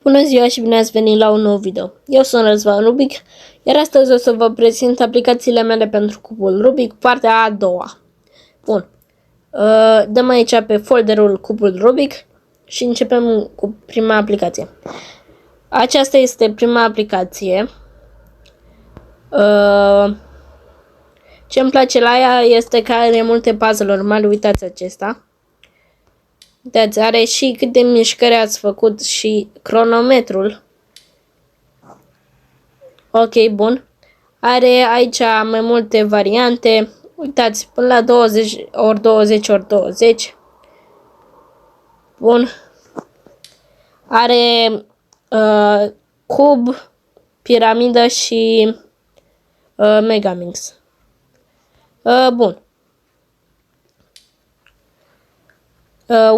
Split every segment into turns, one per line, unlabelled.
Bună ziua și bine ați venit la un nou video. Eu sunt Răzvan Rubic, iar astăzi o să vă prezint aplicațiile mele pentru cubul Rubic, partea a doua. Bun. Dăm aici pe folderul cubul Rubic și începem cu prima aplicație. Aceasta este prima aplicație. Ce îmi place la ea este că are multe puzzle-uri mari, uitați acesta. Uitați, are și câte mișcări ați făcut și cronometrul. Ok, bun. Are aici mai multe variante. Uitați, până la 20 ori 20 ori 20. Bun. Are cub, piramidă și Megamix. Bun.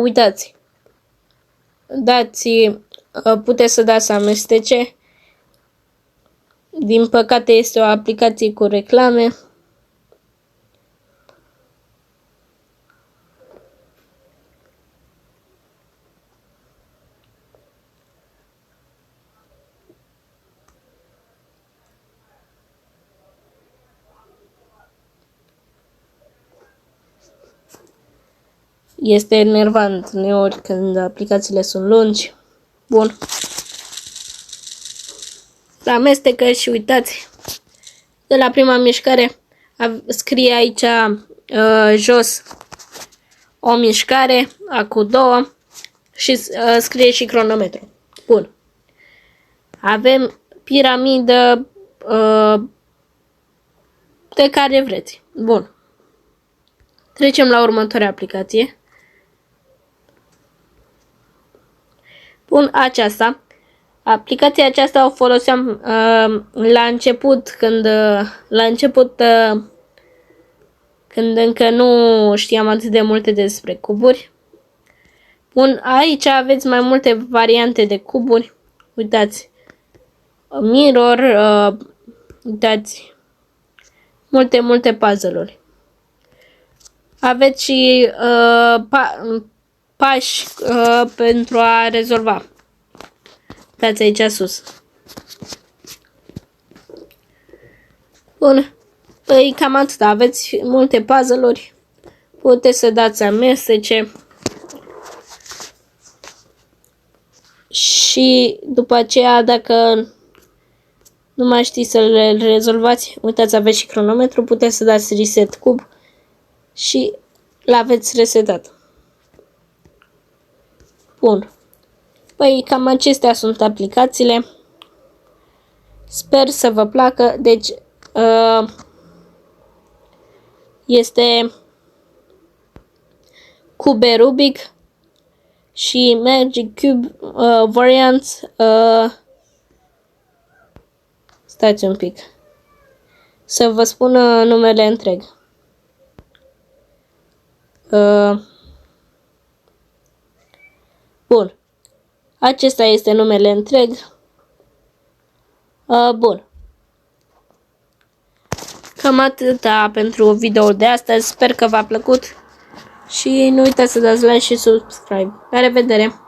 Uitați. Puteți să dați amestece. Din păcate este o aplicație cu reclame. Este enervant uneori când aplicațiile sunt lungi. Bun. Amestecă și uitați. De la prima mișcare scrie aici jos o mișcare, cu două și scrie și cronometru. Bun. Avem piramidă de care vreți. Bun. Trecem la următoarea aplicație. Bun, aceasta. Aplicația aceasta o foloseam la început, când încă nu știam atât de multe despre cuburi. Bun, aici aveți mai multe variante de cuburi. Uitați, mirror, uitați, multe puzzle-uri. Aveți și pași pentru a rezolva. Uitați aici sus. Bun. Păi cam atât. Aveți multe puzzle-uri. Puteți să dați amestece. Și după aceea, dacă nu mai știți să le rezolvați, uitați, aveți și cronometru. Puteți să dați reset cub și l-aveți resetat. Bun. Păi cam acestea sunt aplicațiile. Sper să vă placă. Deci este Cube Rubic și Magic Cube Variants. Stați un pic să vă spun numele întreg. Bun. Acesta este numele întreg. Bun. Cam atâta pentru videoul de astăzi. Sper că v-a plăcut și nu uitați să dați like și subscribe. La revedere!